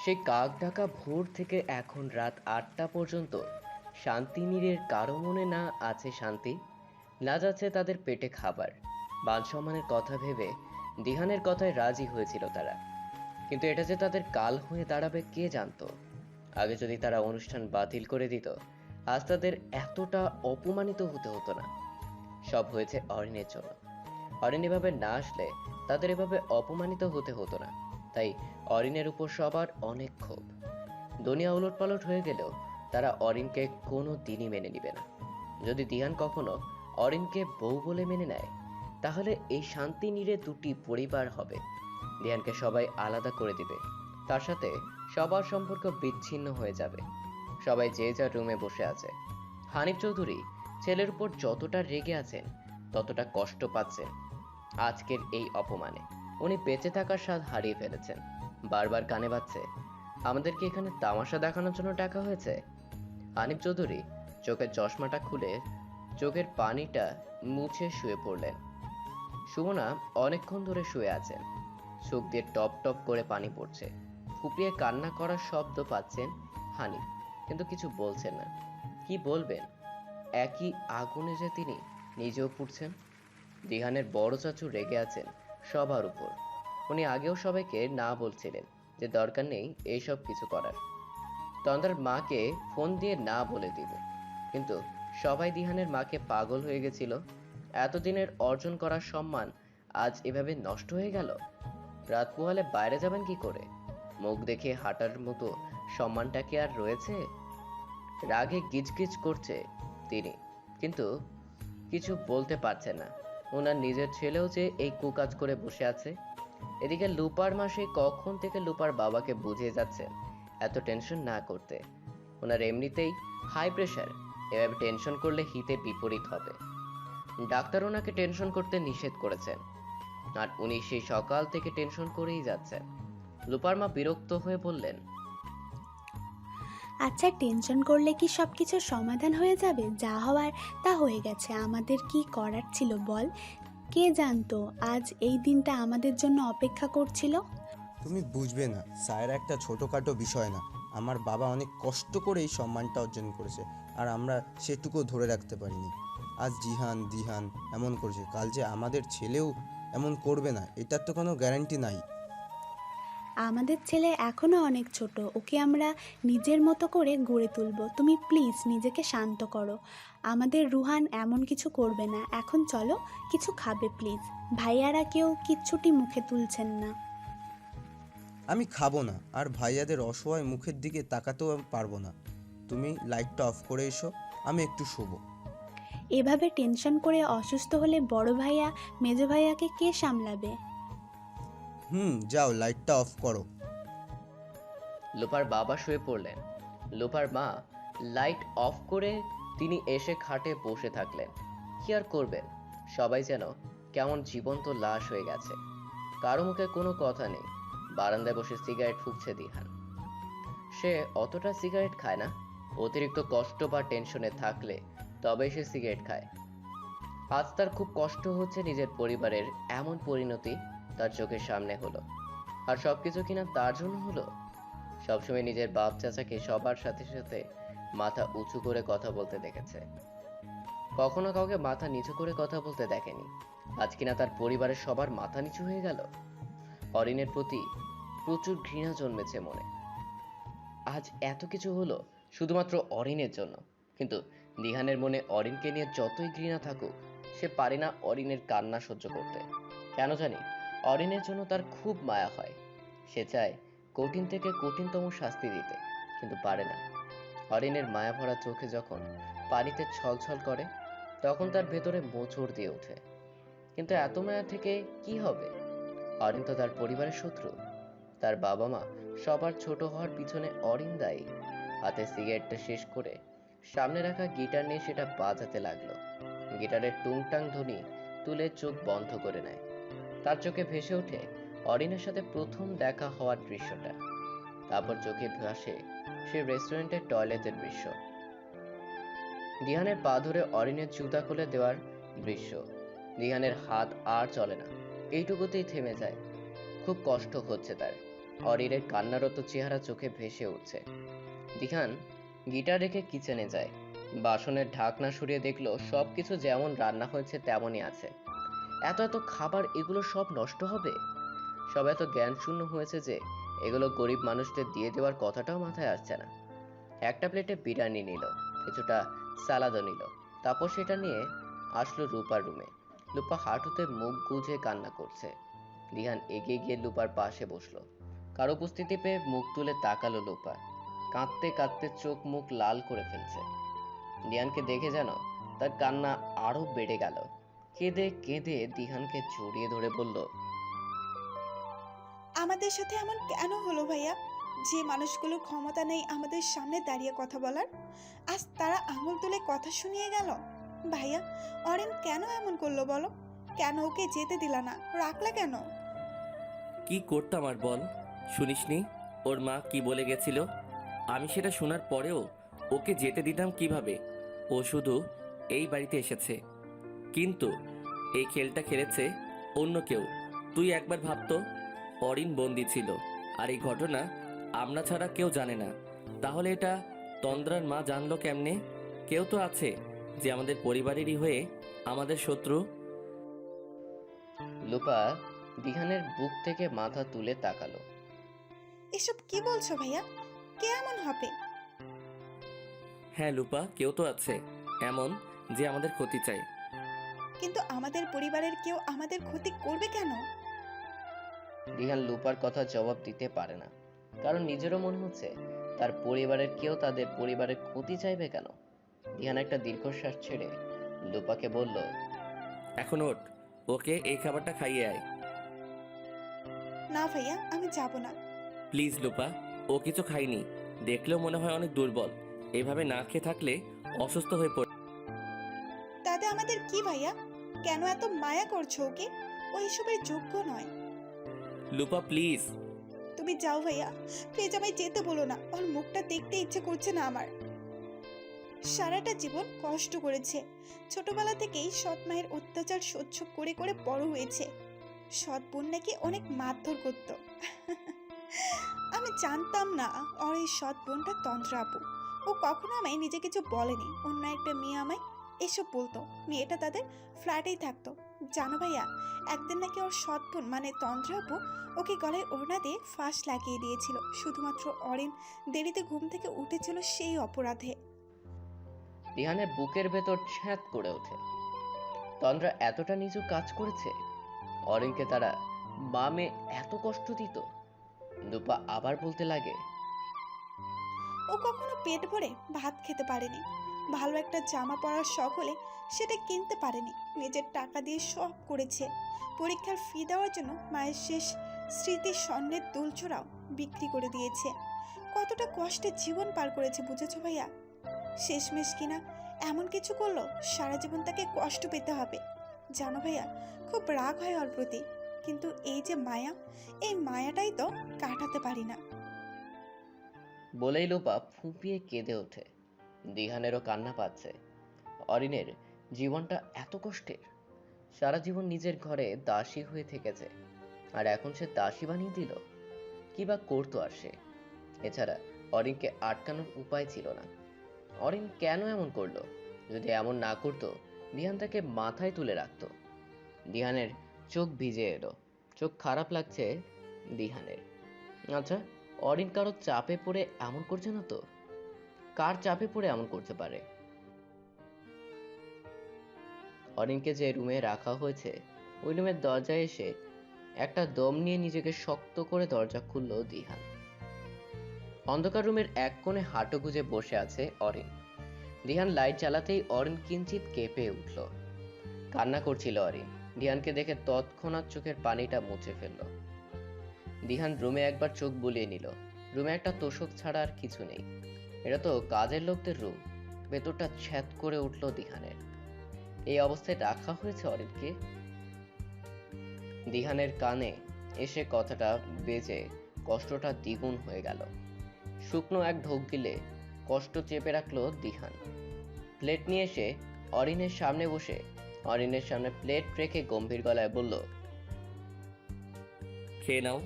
সেই কাক ডাকা ভোর থেকে এখন রাত ৮টা পর্যন্ত শান্তিনীড়ের কারো মনে না আছে শান্তি, না যাচ্ছে তাদের পেটে খাবার। মান সম্মানের কথা ভেবে দিহানের কথায় রাজি হয়েছিল তারা, কিন্তু এটা যে তাদের কাল হয়ে দাঁড়াবে কে জানতো। আগে যদি তারা অনুষ্ঠান বাতিল করে দিত, আজ তাদের এতটা অপমানিত হতে হতো না। সব হয়েছে অরিনের জন্য। অরিন এভাবে না আসলে তাদের এভাবে অপমানিত হতে হতো না। তাই অরিনের উপর সবার অনেক ক্ষোভ। দুনিয়া উলটপালট হয়ে গেলেও তারা অরিনকে কোনো দিনই মেনে নিবে না। যদি দিহান কখনো অরিনকে বউ বলে মেনে নেয়, তাহলে এই শান্তি নিরে দুটি পরিবার হবে। দিহানকে সবাই আলাদা করে দিবে, তার সাথে সবার সম্পর্ক বিচ্ছিন্ন হয়ে যাবে। সবাই যে যার রুমে বসে আছে। হানিফ চৌধুরী ছেলের উপর যতটা রেগে আছেন, ততটা কষ্ট পাচ্ছেন আজকের এই অপমানে। উনি বেঁচে থাকার স্বাদ হারিয়ে ফেলেছেন। বারবার কানে বাজছে, আমাদেরকে এখানে তামাশা দেখানোর জন্য ডাকা হয়েছে। হানিফ চৌধুরী চোখের চশমাটা খুলে চোখের পানিটা মুছে শুয়ে পড়লেন। সুমনা অনেকক্ষণ ধরে শুয়ে আছেন। চোখ দিয়ে টপ টপ করে পানি পড়ছে। ফুপিয়ে কান্না করার শব্দ পাচ্ছেন হানিফ, কিন্তু কিছু বলছেন না। কি বলবেন? একই আগুনে যে তিনি নিজেও পুড়ছেন। দিহানের বড় চাচু রেগে আছেন সবার উপর। উনি আগেও সবাইকে না বলছিলেন যে দরকার নেই এইসব কিছু করার। তন্দ্রার মাকে ফোন দিয়ে না বলে দিব, কিন্তু সবাই দিহানের মাকে পাগল হয়ে গেছিল। এতদিনের অর্জন করার সম্মান আজ এভাবে নষ্ট হয়ে গেল। রাত পোহালে বাইরে যাবেন কি করে? মুখ দেখে হাঁটার মতো সম্মানটা কি আর রয়েছে? রাগে গিজগিজ করছে তিনি, কিন্তু কিছু বলতে পারছে না। ওনার নিজের ছেলেও যে এই কুকাজ করে বসে আছে। এদিকে লুপার মাসে কখন থেকে লুপার বাবাকে বুঝিয়ে যাচ্ছে এত টেনশন না করতে। ওনার এমনিতেই হাই প্রেশার, এভাবে টেনশন করলে হিতে বিপরীত হবে। ডাক্তার ওনাকে টেনশন করতে নিষেধ করেছেন, আর উনি সেই সকাল থেকে টেনশন করেই যাচ্ছেন। লুপার মা বিরক্ত হয়ে বললেন, আচ্ছা, টেনশন করলে কি সব কিছুর সমাধান হয়ে যাবে? যা হওয়ার তা হয়ে গেছে, আমাদের কি করার ছিল বল? কে জানতো আজ এই দিনটা আমাদের জন্য অপেক্ষা করছিল? তুমি বুঝবে না, সায়রা একটা ছোটোখাটো বিষয় না। আমার বাবা অনেক কষ্ট করে এই সম্মানটা অর্জন করেছে, আর আমরা সেটুকু ধরে রাখতে পারিনি। আজ জিহান দিহান এমন করেছে, কাল যে আমাদের ছেলেও এমন করবে না এটার তো কোনো গ্যারান্টি নাই। আমাদের ছেলে এখনো অনেক ছোট, ওকে আমরা নিজের মতো করে গড়ে তুলব। তুমি প্লিজ নিজেকে শান্ত করো। আমাদের রুহান এমন কিছু করবে না। এখন চলো, কিছু খাবে প্লিজ। ভাইয়ারা কেউ কিচ্ছুটি মুখে তুলছেন না। আমি খাবো না, আর ভাইয়াদের অসহায় মুখের দিকে তাকাতেও আমি পারবো না। তুমি লাইটটা অফ করে এসো, আমি একটু শোবো। এভাবে টেনশন করে অসুস্থ হলে বড় ভাইয়া মেজো ভাইয়াকে কে সামলাবে? যাও লাইটটা অফ করো। লোপার বাবা শুয়ে পড়লেন। লোপার মা লাইট অফ করে তিনি এসে খাটে বসে থাকলেন। কি আর করবেন, সবাই যেন কেমন জীবন্ত লাশ হয়ে গেছে। কারো মুখে কোনো কথা নেই। বারান্দায় বসে সিগারেট ফুঁকছে দিহান। সে অতটা সিগারেট খায় না, অতিরিক্ত কষ্ট বা টেনশনে থাকলে তবেই সে সিগারেট খায়। আজ তার খুব কষ্ট হচ্ছে, নিজের পরিবারের এমন পরিণতি তার চোখের সামনে হলো। আর সবকিছু কিনা তার জন্য হলো। সবসময় নিজের বাপ চাচাকে সবার সাথে সাথে মাথা উঁচু করে কথা বলতে দেখেছে, কখনো কাউকে মাথা নিচু করে কথা বলতে দেখেনি। আজ কিনা তার পরিবারের সবার মাথা নিচু হয়ে গেল। অরিনের প্রতি প্রচুর ঘৃণা জন্মেছে মনে। আজ এত কিছু হলো শুধুমাত্র অরিনের জন্য, কিন্তু দিহানের মনে অরিনকে নিয়ে যতই ঘৃণা থাকুক, সে পারে না অরিনের কান্না সহ্য করতে। কেন জানি অরিনের জন্য তার খুব মায়া হয়। সে চায় কঠিন থেকে কঠিনতম শাস্তি দিতে, কিন্তু পারে না। অরিনের মায়া ভরা চোখে যখন পানিতে ছলছল করে, তখন তার ভেতরে মোচড় দিয়ে ওঠে। কিন্তু এত মায়া থেকে কি হবে? অরিন তো তার পরিবারের শত্রু। তার বাবা মা সবার ছোট হওয়ার পিছনে অরিন দায়ী। হাতে সিগারেটটা শেষ করে সামনে রাখা গিটার নিয়ে সেটা বাজাতে লাগলো। গিটারের টুংটাং ধ্বনি তুলে চোখ বন্ধ করে নেয়। তার চোখে ভেসে ওঠে অরিনের সাথে প্রথম দেখা হওয়ার দৃশ্যটা। তারপর চোখে ভাসে সে রেস্টুরেন্টের টয়লেটের দৃশ্য, দিহানের পা ধরে অরিনের জুতা খুলে দেওয়ার দৃশ্য। দিহানের হাত আর চলে না, এইটুকুতেই থেমে যায়। খুব কষ্ট হচ্ছে তার। অরিনের কান্নারত চেহারা চোখে ভেসে উঠছে। দিহান গিটার রেখে কিচেনে যায়। বাসনের ঢাকনা সরিয়ে দেখলো সবকিছু যেমন রান্না হয়েছে তেমনই আছে। এত এত খাবার, এগুলো সব নষ্ট হবে? সব এত জ্ঞান শূন্য হয়েছে যে এগুলো গরিব মানুষদের দিয়ে দেওয়ার কথাটাও মাথায় আসছে না। একটা প্লেটে বিরিয়ানি নিল, কিছুটা সালাদও নিল। তারপর সেটা নিয়ে আসলো রূপার রুমে। লুপা হাঁটুতে মুখ গুজে কান্না করছে। দিহান এগিয়ে গিয়ে লুপার পাশে বসলো। কার উপস্থিতি পেয়ে মুখ তুলে তাকালো লুপা। কাঁদতে কাঁদতে চোখ মুখ লাল করে ফেলছে। দিহানকে দেখে যেন তার কান্না আরো বেড়ে গেল। কেঁদে কেঁদে দিহানকে জড়িয়ে ধরে বলল, আমাদের সাথে এমন কেন হলো ভাইয়া? যে মানুষগুলোর ক্ষমতা নেই আমাদের সামনে দাঁড়িয়ে কথা বলার, আজ তারা আঙুল তুলে কথা শুনিয়ে গেল। ভাইয়া, অরেন কেন এমন করলো বলো? কেন ওকে যেতে দিলা না, রাখলা কেন? কি করতাম আর বল? শুনিসনি ওর মা কি বলে গেছিল? আমি সেটা শোনার পরেও ওকে যেতে দিতাম কিভাবে? ও শুধু এই বাড়িতে এসেছে, কিন্তু এই খেলটা খেলেছে অন্য কেউ। তুই একবার ভাবতো, অরিন বন্দি ছিল আর এই ঘটনা আমরা ছাড়া কেউ জানে না। তাহলে এটা তন্দ্রার মা জানলো কেমনে? কেউ তো আছে যে আমাদের পরিবারেরই হয়ে আমাদের শত্রু। লুপা দিহানের বুক থেকে মাথা তুলে তাকালো। এসব কি বলছো ভাইয়া? কে এমন হবে? হ্যাঁ লুপা, কেউ তো আছে এমন যে আমাদের ক্ষতি চায়। কিন্তু আমাদের পরিবারের কেউ আমাদের ক্ষতি করবে কেন? দিহান লুপার কথা জবাব দিতে পারে না, কারণ নিজেরও মনে হচ্ছে তার পরিবারের কেউ তাদের পরিবারের ক্ষতি চাইবে কেন। দিহান একটা দীর্ঘশ্বাস ছেড়ে লুপাকে বলল, এখন ওঠ, ওকে এই খাবারটা খাইয়ে আয়। না ভাইয়া, আমি যাব না। প্লিজ লুপা, ও কিছু খায়নি, দেখলেও মনে হয় অনেক দুর্বল। এভাবে না খেয়ে থাকলে অসুস্থ হয়ে পড়ে। তাতে আমাদের কি ভাইয়া? কেন এত মায়া করছো ওকে? ও এসবের যোগ্য নয়। লুপা প্লিজ। তুমি যাও ভাইয়া, প্লিজ আমায় যেতে বলো না। ওর মুখটা দেখতে ইচ্ছে করছে না আমার। সারাটা জীবন কষ্ট করেছে, ছোটবেলা থেকেই সৎ মায়ের অত্যাচার সহ্য করে করে বড় হয়েছে। সৎ বোন নাকি অনেক মারধর করত। আমি জানতাম না ওর এই সৎ বোনটা তন্ত্রা আপু। ও কখনো আমায় নিজে কিছু বলেনি। অন্য একটা মেয়ে আমায় এসব বলতো। মেয়েটা তাদের ফ্ল্যাটেই থাকতো। জানো ভাইয়া, একদিন নাকি ওর সৎ বোন মানে তন্ত্রা আপু ওকে গলায় ওড়না দিয়ে ফাঁস লাগিয়ে দিয়েছিল, শুধুমাত্র অরিন দেরিতে ঘুম থেকে উঠেছিল সেই অপরাধে। দিহানের বুকের ভেতর ছ্যাঁত করে ওঠে। তন্দ্রা এতটা নিচু কাজ করেছে? অরিনকে তারা বামে এত কষ্ট দিত? লুপা আবার বলতে লাগে, ও কখনো পেট ভরে ভাত খেতে পারেনি। ভালো একটা জামা পরার শখ হলে সেটা কিনতে পারেনি। নিজের টাকা দিয়ে সব করেছে। পরীক্ষার ফি দেওয়ার জন্য মায়ের শেষ স্মৃতির স্বর্ণের দুলচূড়াও বিক্রি করে দিয়েছে। কতটা কষ্টে জীবন পার করেছে বুঝেছো ভাইয়া? শেষমেশ কিনা এমন কিছু করলো, সারা জীবন তাকে কষ্ট পেতে হবে। জানো ভাইয়া, খুব রাগ হয় ওর প্রতি, কিন্তু এই যে মায়া, এই মায়াটাই তো কাটাতে পারি না। বলেই লুপা ফুঁপিয়ে কেঁদে ওঠে। দিহানেরও কান্না পাচ্ছে। অরিনের জীবনটা এত কষ্টের। সারা জীবন নিজের ঘরে দাসী হয়ে থেকেছে, আর এখন সে দাসী বানিয়ে দিল। কি বা করতো আর সে? এছাড়া অরিনকে আটকানোর উপায় ছিল না। অরিন কেন এমন করলো? যদি এমন না করতো, দিহান তাকে মাথায় তুলে রাখতো। দিহানের চোখ ভিজে এলো। চোখ খারাপ লাগছে দিহানের। আচ্ছা, অরিন কারো চাপে পড়ে এমন করছে না তো? কার চাপে পড়ে এমন করতে পারে? অরিনকে যে রুমে রাখা হয়েছে, ওই রুমের দরজায় এসে একটা দম নিয়ে নিজেকে শক্ত করে দরজা খুলল দিহান। অন্ধকার রুমের এক কোণে হাঁটু গুজে বসে আছে অরিন। দিহান লাইট জ্বালাতেই অরিন কিঞ্চিত কেঁপে উঠল। কান্না করছিল অরিন। দিহানকে দেখে তৎক্ষণাৎ চোখের পানিটা মুছে ফেলল। দিহান রুমে একবার চোখ বুলিয়ে নিল। রুমে একটা তোষক ছাড়া আর কিছু নেই। এটা তো কাজের লোকদের রুম। ভেতরটা ছ্যাদ করে উঠল দিহানের। এই অবস্থায় রাখা হয়েছে অরিনকে? দিহানের কানে এসে কথাটা বেজে কষ্টটা দ্বিগুণ হয়ে গেল। শুকনো এক ঢোক গিলে কষ্ট চেপে রাখলো দিহান। প্লেট নিয়ে এসে অরিনের সামনে বসে অরিনের সামনে প্লেট রেখে গম্ভীর গলায় বলল, খেয়ে নাও।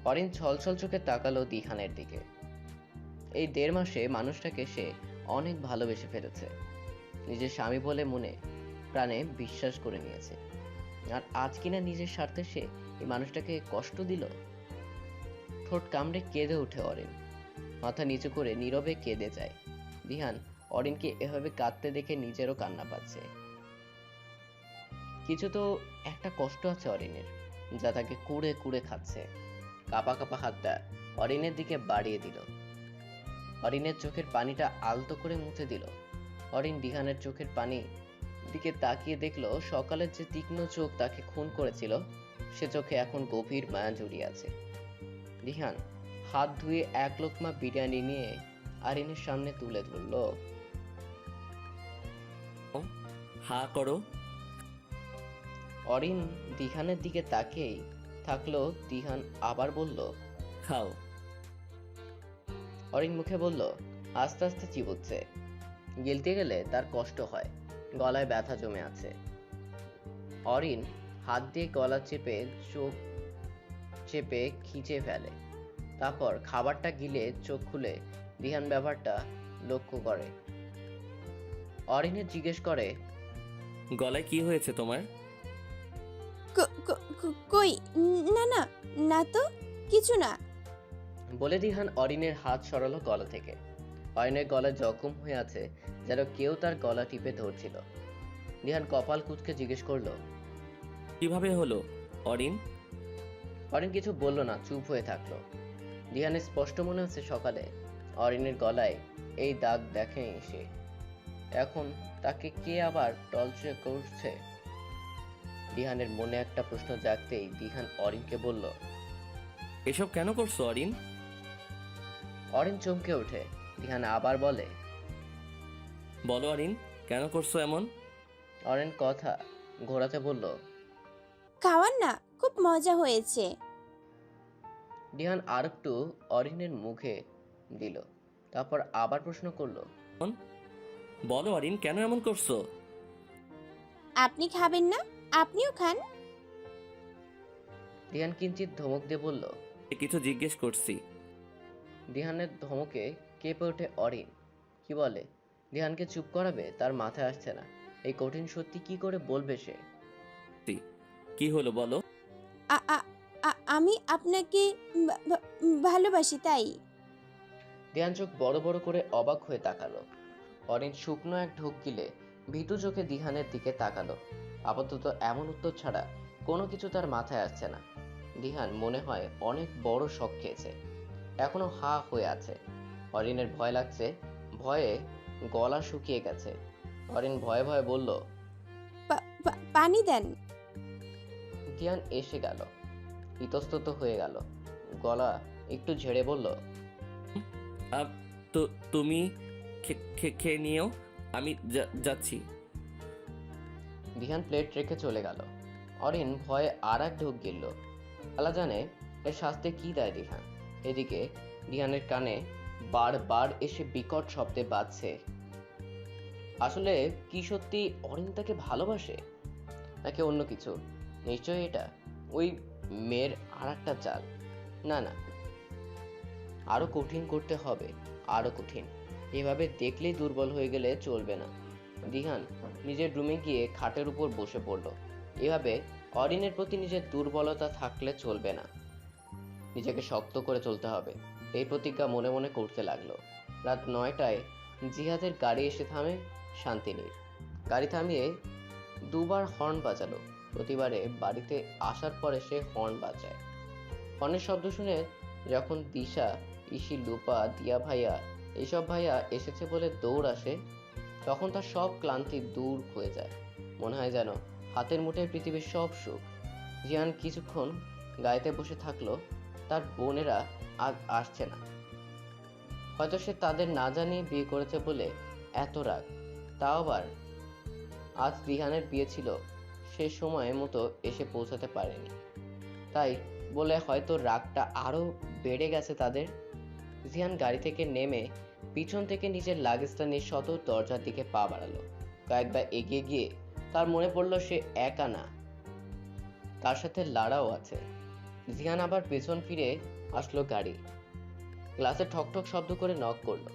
অরিন ছলছল চোখে তাকালো দিহানের দিকে। এই 1.5 মাসে মানুষটাকে সে অনেক ভালোবেসে ফেলেছে, নিজের স্বামী বলে মনে প্রাণে বিশ্বাস করে নিয়েছে। আর আজ কিনা নিজের স্বার্থে সে এই মানুষটাকে কষ্ট দিল। ঠোঁট কামড়ে কেঁদে ওঠে অরিন, মাথা নিচু করে নীরবে কেঁদে যায়। দিহান অরিনকে এভাবে কাঁদতে দেখে নিজেরও কান্না পাচ্ছে। কিছু তো একটা কষ্ট আছে অরিনের, যা তাকে কুড়ে কুড়ে খাচ্ছে। কাপা কাপা হাতটা অরিনের দিকে বাড়িয়ে দিল। অরিনের চোখের পানিটা আলতো করে মুছে দিল। অরিন দিহানের চোখের পানি দিকে তাকিয়ে দেখলো সকালের যে তীক্ষ্ণ চোখ তাকে খুন করেছিল, সে চোখে এখন গভীর মায়া জড়িয়ে আছে। দিহান হাত ধুয়ে 1 লোকমা বিরিয়ানি নিয়ে আরিনের সামনে তুলে ধরল। হা করো। অরিন দিহানের দিকে তাকিয়েই থাকলো। দিহান আবার বলল, খাও। অরিন মুখে বলল, আস্তে আস্তে চিবুচ্ছে। গিলতে গেলে তার কষ্ট হয়, গলায় ব্যথা জমে আছে। অরিন হাত দিয়ে গলা চেপে চোখ চেপে খিঁচে ফেলে, তারপর খাবারটা গিলে চোখ খুলে দিহান ব্যাপারটা লক্ষ্য করে। অরিনের জিজ্ঞেস করে, গলায় কি হয়েছে তোমার? কই, না না, না তো কিছু না। বলে দিহান অরিনের হাত সরালো গলা থেকে। অরিনের গলায় জখম হয়ে আছে, যেন কেউ তার গলা টিপে ধরছিল। দিহান কপাল কুঁচকে জিজ্ঞেস করলো, কিভাবে হলো অরিন? অরিন কিছু বলল না, চুপ হয়ে থাকলো। দিহানের স্পষ্ট মনে হচ্ছে সকালে অরিনের গলায় এই দাগ দেখেনি সে। এখন তাকে কে আবার টলছে করছে? দিহানের মনে একটা প্রশ্ন জাগতেই দিহান অরিনকে বলল। এসব কেন করছো অরিন? অরিন চমকে ওঠে। দিহান আবার বলে, বলো অরিন, কেন করছো এমন? অরিন কথা ঘোরাতে বলল, খাওয়ান না, খুব মজা হয়েছে। দিহান আর একটু অরিনের মুখে দিল, তারপর আবার প্রশ্ন করলো, বলো অরিন, কেন এমন করছো? আপনি খাবেন না? আপনিও খান। দিহান কিঞ্চিত ধমক দিয়ে বলল। কিছু জিজ্ঞেস করছি। দিহানের ধমকে কেঁপে ওঠে অরিন। কি বলে? দিহানকে চুপ করাবে তার মাথায় আসছে না। এই কঠিন সত্যি কি করে বলবে সে? কি হলো বলো? আমি আপনাকে ভালোবাসি, তাই। দিহান চোখ বড় বড় করে অবাক হয়ে তাকালো। অরিন শুকনো এক ঢোক গিলে ভীতু চোখে দিহানের দিকে তাকালো। আপাতত এমন উত্তর ছাড়া কোনো কিছু তার মাথায় আসছে না। দিহান মনে হয় অনেক বড় শক খেয়েছে, এখনো হা হয়ে আছে। অরিনের ভয় লাগছে, ভয়ে গলা শুকিয়ে গেছে। অরিন ভয়ে ভয়ে বলল, পানি দেন। দিহান এসে গেল, ইতস্তত হয়ে গেল, গলা একটু ঝেড়ে বলল, তো তুমি খেয়ে নিও, আমি যাচ্ছি। দিহান প্লেট রেখে চলে গেল। অরিন ভয়ে আর এক ঢোক গিলল। আল্লাহ জানে এর শাস্তি কি দেয় দিহান। এদিকে দিহানের কানে বারবার এসে বিকট শব্দে বাজছে। আসলে কি সত্যি অরিন তাকে ভালোবাসে, নাকি অন্য কিছু? নিশ্চয়ই এটা ওই মেয়ের আর একটা চাল। না না, আরো কঠিন করতে হবে, আরো কঠিন। এভাবে দেখলেই দুর্বল হয়ে গেলে চলবে না। দিহান নিজের রুমে গিয়ে খাটের উপর বসে পড়ল। এভাবে অরিনের প্রতি নিজের দুর্বলতা থাকলে চলবে না, নিজেকে শক্ত করে চলতে হবে, এই প্রতিজ্ঞা মনে মনে করতে লাগলো। রাত 9টায় জিহাদের গাড়ি এসে থামে শান্তিনীর। গাড়ি থামিয়ে দুবার হর্ন বাজালো। প্রতিবারে বাড়িতে আসার পরে সে হর্ন বাজায়। হর্নের শব্দ শুনে যখন দিশা, ইসি, লুপা, দিয়া ভাইয়া, এইসব ভাইয়া এসেছে বলে দৌড় আসে, তখন তার সব ক্লান্তি দূর হয়ে যায়। মনে হয় যেন হাতের মুঠোয় পৃথিবীর সব সুখ। জিয়ান কিছুক্ষণ গাড়িতে বসে থাকলো। তার বোনেরা আজ আসছে না, হয়তো সে তাদের না জানিয়ে বিয়ে করেছে বলে এত রাগ। তাও আবার আজ রিহানের বিয়ে ছিল, সে সময় মতো এসে পৌঁছাতে পারেনি, তাই বলে হয়তো রাগটা আরো বেড়ে গেছে তাদের। জিয়ান গাড়ি থেকে নেমে পিছন থেকে নিজের লাগেজটা নিয়ে সদর দরজার দিকে পা বাড়ালো। কয়েকবার এগিয়ে গিয়ে তার মনে পড়লো সে একা না, তার সাথে লাড়াও আছে। জিহান আবার পেছন ফিরে আসলো গাড়ি। গ্লাসে ঠকঠক শব্দ করে নক করলো।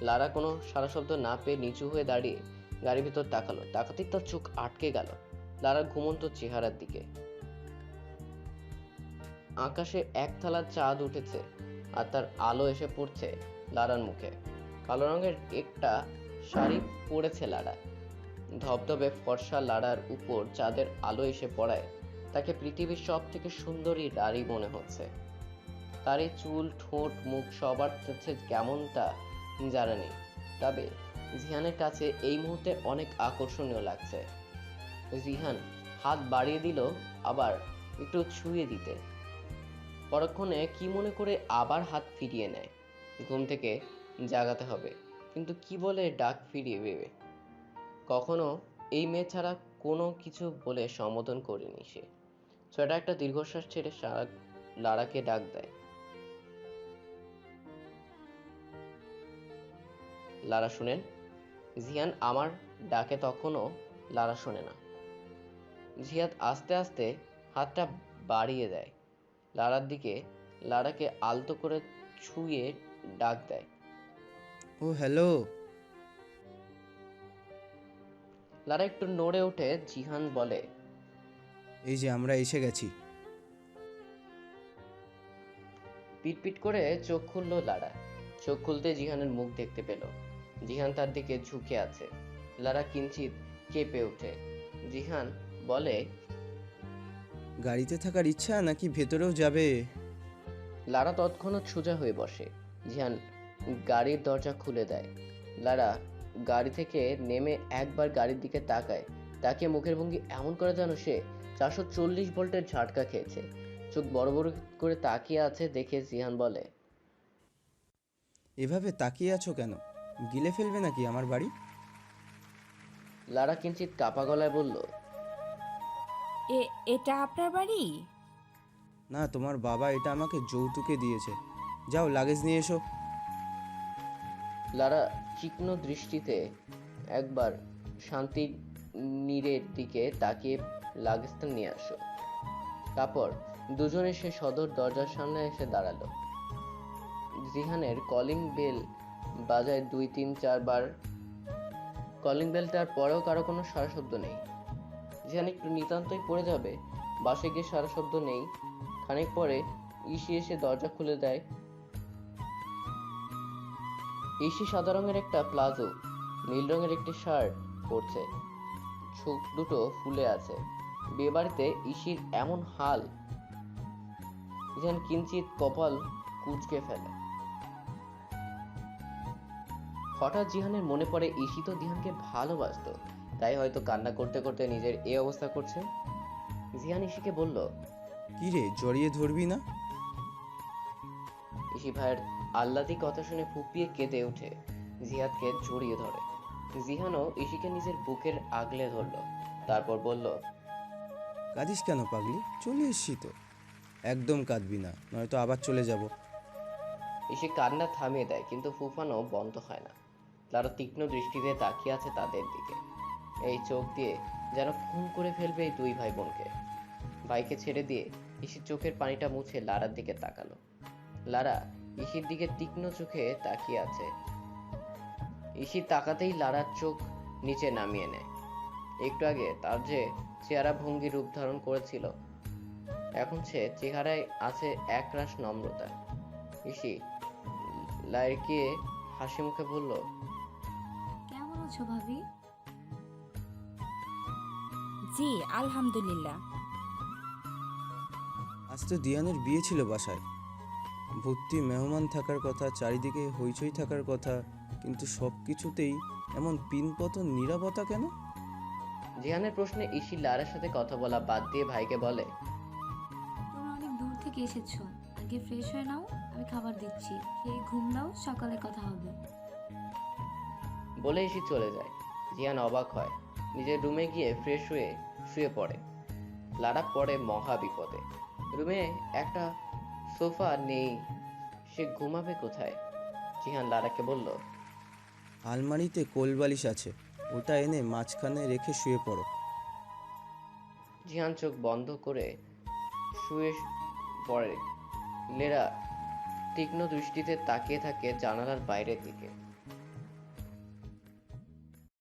লারা কোনো সারা শব্দ না পেয়ে নিচু হয়ে দাঁড়িয়ে গাড়ির ভিতর তাকালো। তাকাতেই তার চোখ আটকে গেল লারার ঘুমন্ত চেহারার দিকে। আকাশে এক থালা চাঁদ উঠেছে আর তার আলো এসে পড়ছে লারার মুখে। কালো রঙের একটা শাড়ি পরেছে লারা। ধবধবে ফর্সা লারার উপর চাঁদের আলো এসে পড়ায় তাকে পৃথিবীর সব থেকে সুন্দরী নারী মনে হচ্ছে। তার এই চুল, ঠোঁট, মুখ সবার কাছে কেমনটা জানা নেই, তবে জিহানের কাছে এই মুহূর্তে অনেক আকর্ষণীয় লাগছে। জিহান হাত বাড়িয়ে দিল আবার একটু ছুঁয়ে দিতে। পরক্ষণে কি মনে করে আবার হাত ফিরিয়ে নেয়। ঘুম থেকে জাগাতে হবে, কিন্তু কি বলে ডাক ফিরিয়ে দেবে। কখনো এই মেয়ে ছাড়া কোনো কিছু বলে সম্বোধন করেনি সে। ছোটা একটা দীর্ঘশ্বাস ছেড়ে লারাকে ডাক দেয়। লারা শুনেন? জিহান আমার ডাকে তখনও লারা শোনে না। জিহাদ আস্তে আস্তে হাতটা বাড়িয়ে দেয় লারার দিকে। লারাকে আলতো করে ছুঁয়ে ডাক দেয়। ও হ্যালো। লারা একটু নড়ে ওঠে। জিহান বলে, এই যে আমরা এসে গেছি। পিটপিট করে চোখ খুলল লারা। চোখ খুলতে জিহানের মুখ দেখতে পেল। জিহান তার দিকে ঝুঁকে আছে। লারা কিঞ্চিত কেঁপে ওঠে। জিহান বলে, গাড়িতে থাকার ইচ্ছা নাকি ভেতরেও যাবে? লারা তৎক্ষণাৎ সোজা হয়ে বসে। জিহান গাড়ির দরজা খুলে দেয়। লারা গাড়ি থেকে নেমে একবার গাড়ির দিকে তাকায়। তাকে মুখের ভঙ্গি এমন করে যেন সে 440 ভোল্টের ঝাটকা খেয়েছে। চোখ বড় বড় করে তাকিয়ে আছে দেখে জিহান বলে, এভাবে তাকিয়ে আছো কেন? গিলে ফেলবে নাকি আমার বাড়ি? লারা কিঞ্চিত কাপা গলায় বলল, এটা আপনার বাড়ি? না, তোমার বাবা এটা আমাকে যৌতুকে দিয়েছে। যাও লাগেজ নিয়ে এসো। লারা তীক্ষ্ণ দৃষ্টিতে একবার শান্তি নীরের দিকে তাকিয়ে লাগেজটা নিয়ে আসো। তারপর দুজনে সে সদর দরজার সামনে এসে দাঁড়ালো। জিহানের কলিং বেল বাজায় 2-3-4 বার। কলিং বেলটার পরেও কারো কোনো সারা শব্দ নেই। জিহান একটু নিতান্তই পড়ে যাবে, বাসে গিয়ে সারা শব্দ নেই। খানিক পরে ইসি এসে দরজা খুলে দেয়। ইসি সাদা রঙের একটা প্লাজো, নীল রঙের একটি শার্ট পরছে। চোখ দুটো ফুলে আছে। বিয়ে বাড়িতে ইসির এমন হাল, যেন কিঞ্চিত কপাল কুঁচকে ফেলে। হঠাৎ জিহানের মনে পড়ে ইসি তো জিহানকে ভালোবাসতো, তাই হয়তো কান্না করতে করতে নিজের এই অবস্থা করছে। জিহান ইসিকে বলল, কি রে, জড়িয়ে ধরবি না? ইসি ভাইয়ের আহ্লাদি কথা শুনে ফুপিয়ে কেঁদে ওঠে। জিহাদকে জড়িয়ে ধরে। জিহানও ইসিকে নিজের বুকের আগলে ধরলো। তারপর বলল, কাঁদিস কেন পাগলি? চলে এসছি তো। একদম কাঁদবি না, নয়তো আবার চলে যাব। ইসি কান্না থামিয়ে দেয়, কিন্তু ফুফানো বন্ধ হয় না। তারা তীক্ষ্ণ দৃষ্টিতে তাকিয়ে আছে তাদের দিকে। এই চোখ দিয়ে যেন খুন করে ফেলবে এই দুই ভাই বোনকে। ভাইকে ছেড়ে দিয়ে ইসির চোখের পানিটা মুছে লারার দিকে তাকালো। লারা ইসির দিকে তীক্ষ্ণ চোখে তাকিয়ে আছে। ইসি তাকাতেই লারার চোখ নিচে নামিয়ে নেয়। একটু আগে তার যে চেহারা ভঙ্গি রূপ ধারণ করেছিল, এখন সে চেহারায় আছে একরাশ নম্রতা। ইসি লাইরকে হাসি মুখে বলল, কেমন আছো ভাবি? জি আলহামদুলিল্লাহ। আজ তো দিয়ানের বিয়ে ছিল বাসায়। ভর্তি মেহমান থাকার কথা, চারিদিকে হইচই থাকার কথা, কিন্তু সব কিছুতেই এমন পিনপতন নীরবতা কেন? জিহানের প্রশ্নে ইসি লারার সাথে কথা বলা বাদ দিয়ে ভাইকে বলে, তোমরা অনেক দূর থেকে এসেছো, আগে ফ্রেশ হয়ে নাও, আমি খাবার দিচ্ছি, খেয়ে ঘুম নাও, সকালে কথা হবে। বলে ইসি চলে যায়। জিহান অবাক হয়। নিজের রুমে গিয়ে ফ্রেশ হয়ে শুয়ে পড়ে। লারা পড়ে মহা বিপদে। রুমে একটা সোফা নেই, সে ঘুমাবে কোথায়? জিহান লারাকে বলল, আলমারিতে কোলবালিশ আছে, ওটা এনে মাঝখানে রেখে শুয়ে পড়ো। জিহান চোখ বন্ধ করে শুয়ে পরে লেরা তীক্ষ্ণ দৃষ্টিতে তাকিয়ে থাকে জানালার বাইরের দিকে।